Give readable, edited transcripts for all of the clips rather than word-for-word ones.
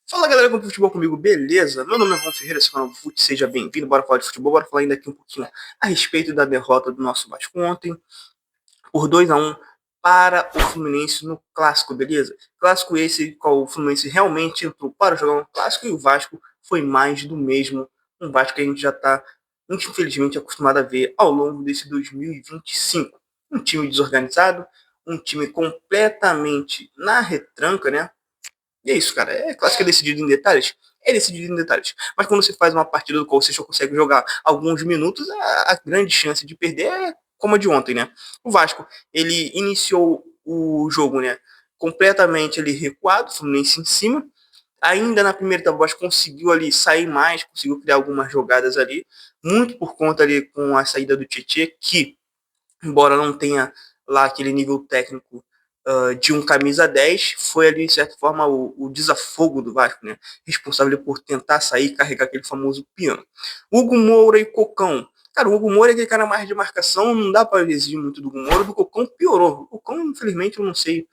Fala galera do futebol comigo, beleza? Meu nome é João Ferreira, esse canal do Fute, seja bem-vindo. Bora falar de futebol, bora falar ainda aqui um pouquinho a respeito da derrota do nosso Vasco ontem, por 2-1 para o Fluminense no Clássico, beleza? Clássico esse, qual o Fluminense realmente entrou para jogar um Clássico e o Vasco foi mais do mesmo. Um Vasco que a gente já está, infelizmente, acostumado a ver ao longo desse 2025. Um time desorganizado, um time completamente na retranca, né? E é isso, cara. É clássico, é decidido em detalhes. É decidido em detalhes. Mas quando você faz uma partida do qual você só consegue jogar alguns minutos, a grande chance de perder é como a de ontem, né? O Vasco, ele iniciou o jogo, né? Completamente ali recuado, o Fluminense em cima. Ainda na primeira etapa, o Vasco conseguiu ali sair mais, conseguiu criar algumas jogadas ali. Muito por conta ali com a saída do Tietchan, que embora não tenha lá aquele nível técnico de um camisa 10, foi ali, de certa forma, o desafogo do Vasco, né? Responsável por tentar sair e carregar aquele famoso piano. Hugo Moura e Cocão. Cara, o Hugo Moura é aquele cara mais de marcação, não dá para exigir muito do Hugo Moura, do Cocão piorou. O Cocão, infelizmente, eu não sei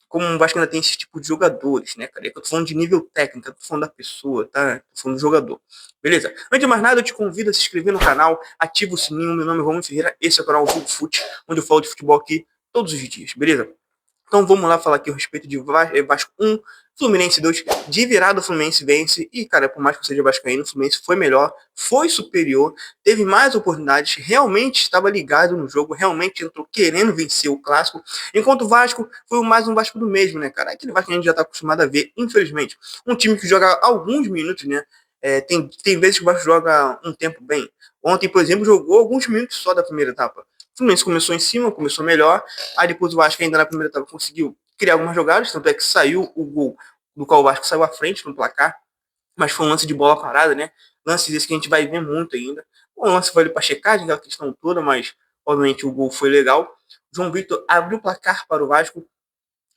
como o Vasco ainda tem esse tipo de jogadores, né, cara? Eu tô falando de nível técnico, eu tô falando da pessoa, tá? Tô falando do jogador. Beleza? Antes de mais nada, eu te convido a se inscrever no canal, ativa o sininho. Meu nome é Romulo Ferreira, esse é o canal Jogo Fute, onde eu falo de futebol aqui todos os dias, beleza? Então vamos lá falar aqui a respeito de Vasco 1, Fluminense 2. De virada o Fluminense vence. E, cara, por mais que eu seja vascaíno, o Fluminense foi melhor, foi superior, teve mais oportunidades, realmente estava ligado no jogo, realmente entrou querendo vencer o clássico. Enquanto o Vasco foi mais um Vasco do mesmo, né, cara? Aquele Vasco que a gente já está acostumado a ver, infelizmente. Um time que joga alguns minutos, né? Tem vezes que o Vasco joga um tempo bem. Ontem, por exemplo, jogou alguns minutos só da primeira etapa. O Fluminense começou em cima, começou melhor. Aí depois o Vasco ainda na primeira etapa conseguiu criar algumas jogadas, tanto é que saiu o gol do qual o Vasco saiu à frente no placar, mas foi um lance de bola parada, né? Lances esse que a gente vai ver muito ainda. O lance foi ali para checagem, aquela questão toda, mas obviamente o gol foi legal. O João Vitor abriu o placar para o Vasco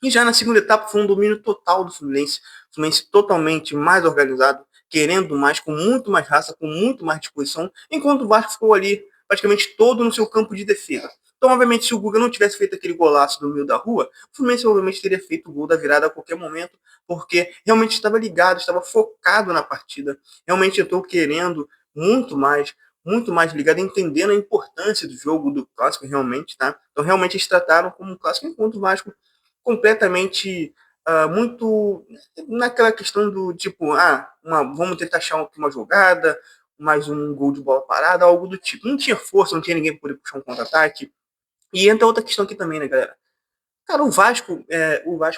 e já na segunda etapa foi um domínio total do Fluminense. O Fluminense totalmente mais organizado, querendo mais, com muito mais raça, com muito mais disposição, enquanto o Vasco ficou ali praticamente todo no seu campo de defesa. Então, obviamente, se o Guga não tivesse feito aquele golaço do meio da rua, o Fluminense obviamente teria feito o gol da virada a qualquer momento, porque realmente estava ligado, estava focado na partida, realmente entrou querendo muito mais ligado, entendendo a importância do jogo, do clássico, realmente, tá? Então, realmente eles trataram como um clássico, enquanto o Vasco completamente muito naquela questão do tipo, vamos tentar achar uma jogada, mais um gol de bola parada, algo do tipo. Não tinha força, não tinha ninguém para poder puxar um contra-ataque. E entra outra questão aqui também, né, galera? Cara, o Vasco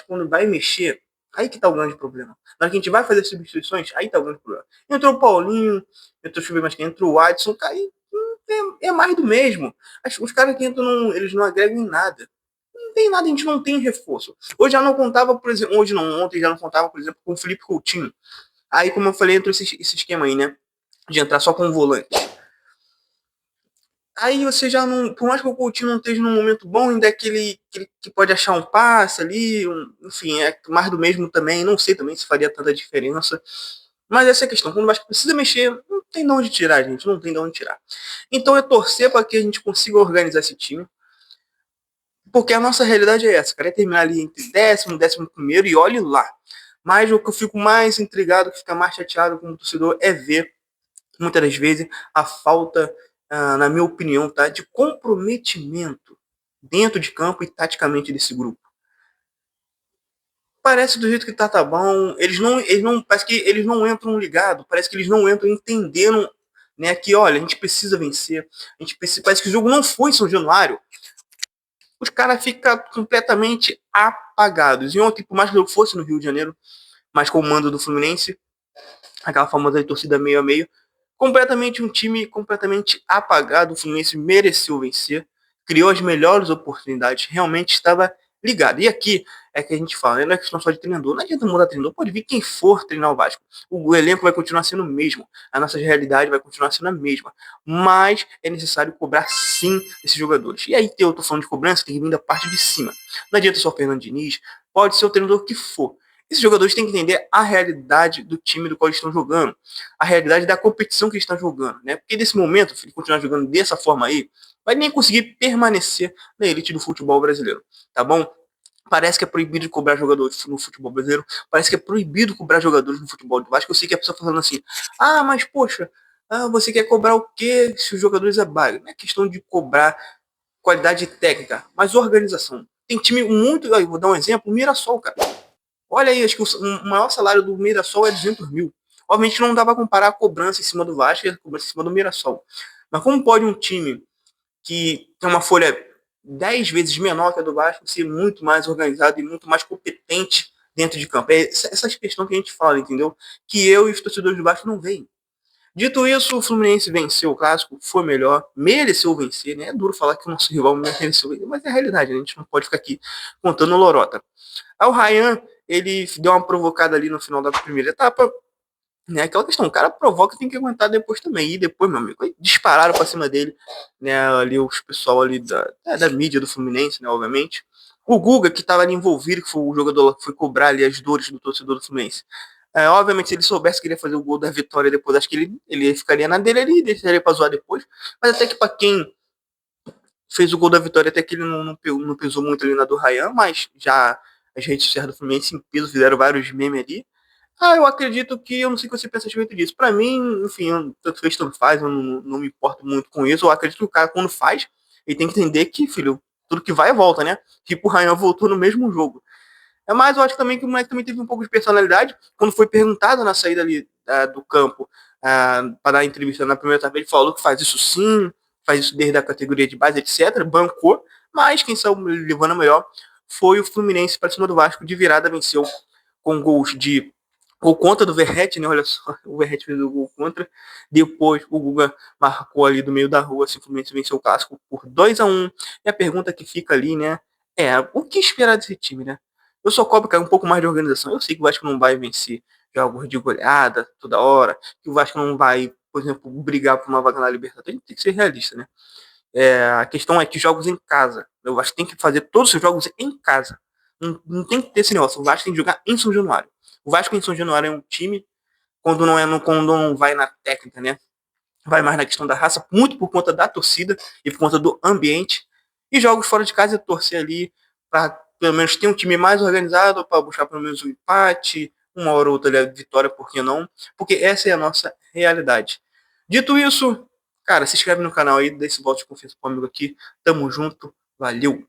quando vai mexer, aí que tá o grande problema. Na hora que a gente vai fazer substituições, aí tá o grande problema. Entrou o Paulinho, entrou, deixa eu ver mais quem, entrou o Adson, cara, é mais do mesmo. Os caras que entram, eles não agregam em nada. Não tem nada, a gente não tem reforço. Hoje já não contava, por exemplo, ontem já não contava, por exemplo, com o Felipe Coutinho. Aí, como eu falei, entrou esse esquema aí, né? De entrar só com o volante. Aí você já não, por mais que o Coutinho não esteja num momento bom, ainda é que pode achar um passe ali, enfim, é mais do mesmo também, não sei também se faria tanta diferença. Mas essa é a questão, quando o Vasco precisa mexer, não tem de onde tirar, gente, não tem de onde tirar. Então é torcer para que a gente consiga organizar esse time, porque a nossa realidade é essa, cara, é terminar ali entre décimo primeiro e olhe lá. Mas o que eu fico mais intrigado, que fica mais chateado como torcedor, é ver, muitas das vezes, a falta, na minha opinião, tá, de comprometimento dentro de campo e taticamente desse grupo. Parece do jeito que tá bom, parece que eles não entram ligados, parece que eles não entram entendendo, né, que olha, a gente precisa vencer, parece que o jogo não foi em São Januário, os caras ficam completamente apagados. E ontem, por mais que eu fosse no Rio de Janeiro, mas com o mando do Fluminense, aquela famosa torcida meio a meio, completamente um time completamente apagado. O Fluminense mereceu vencer, criou as melhores oportunidades, realmente estava ligado. E aqui é que a gente fala, não é questão só de treinador, não adianta mudar treinador, pode vir quem for treinar o Vasco. O elenco vai continuar sendo o mesmo, a nossa realidade vai continuar sendo a mesma, mas é necessário cobrar sim esses jogadores. E aí eu tô falando de cobrança, tem que vir da parte de cima. Não adianta só o Fernando Diniz, pode ser o treinador que for. Esses jogadores têm que entender a realidade do time do qual eles estão jogando, a realidade da competição que eles estão jogando, né? Porque nesse momento, se ele continuar jogando dessa forma aí, vai nem conseguir permanecer na elite do futebol brasileiro, tá bom? Parece que é proibido de cobrar jogadores no futebol brasileiro. Parece que é proibido cobrar jogadores no futebol do Vasco. Eu sei que a pessoa falando assim, mas poxa, você quer cobrar o quê se os jogadores é baile? Não é questão de cobrar qualidade técnica, mas organização. Tem time muito. Vou dar um exemplo: o Mirassol, cara. Olha aí, acho que o maior salário do Mirassol é 200 mil. Obviamente não dá para comparar a cobrança em cima do Vasco e a cobrança em cima do Mirassol. Mas como pode um time que tem uma folha 10 vezes menor que a do Vasco ser muito mais organizado e muito mais competente dentro de campo? É essas questões que a gente fala, entendeu? Que eu e os torcedores do Vasco não veem. Dito isso, o Fluminense venceu o clássico, foi melhor, mereceu vencer, né? É duro falar que o nosso rival mereceu vencer, mas é a realidade, né? A gente não pode ficar aqui contando lorota. Aí o Ryan, ele deu uma provocada ali no final da primeira etapa, né? Aquela questão, o cara provoca e tem que aguentar depois também. E depois, meu amigo, dispararam pra cima dele, né? Ali os pessoal ali da mídia do Fluminense, né? Obviamente. O Guga, que estava ali envolvido, que foi o jogador que foi cobrar ali as dores do torcedor do Fluminense. Obviamente, se ele soubesse que ele ia fazer o gol da vitória depois, acho que ele ficaria na dele ali, deixaria pra zoar depois. Mas até que pra quem fez o gol da vitória, até que ele não pesou muito ali na do Ryan, mas já as redes sociais do Fluminense em peso fizeram vários memes ali. Eu acredito que eu não sei o que você pensa a respeito disso. Pra mim, enfim, tanto fez, tanto faz, eu não me importo muito com isso. Eu acredito que o cara, quando faz, ele tem que entender que, filho, tudo que vai volta, né? Tipo, o Ryan voltou no mesmo jogo. Mas eu acho também que o moleque também teve um pouco de personalidade. Quando foi perguntado na saída ali do campo para dar entrevista na primeira etapa, ele falou que faz isso sim, faz isso desde a categoria de base, etc. Bancou, mas quem saiu levando a melhor foi o Fluminense para cima do Vasco. De virada venceu com gols de gol contra do Verratti, né? Olha só, o Verratti fez o gol contra. Depois o Guga marcou ali do meio da rua, assim, o Fluminense venceu o clássico por 2-1. E a pergunta que fica ali, né? O que esperar desse time, né? Eu só cobro, cara, um pouco mais de organização. Eu sei que o Vasco não vai vencer jogos de goleada toda hora, que o Vasco não vai, por exemplo, brigar por uma vaga na Libertadores. Tem que ser realista, né? A questão é que jogos em casa. O Vasco tem que fazer todos os seus jogos em casa. Não tem que ter esse negócio. O Vasco tem que jogar em São Januário. O Vasco em São Januário é um time quando não vai na técnica, né? Vai mais na questão da raça, muito por conta da torcida e por conta do ambiente. E jogos fora de casa é torcer ali para pelo menos ter um time mais organizado, para buscar pelo menos um empate, uma hora ou outra ali a vitória, por que não? Porque essa é a nossa realidade. Dito isso, cara, se inscreve no canal aí, dá esse voto de confiança pro amigo aqui. Tamo junto, valeu!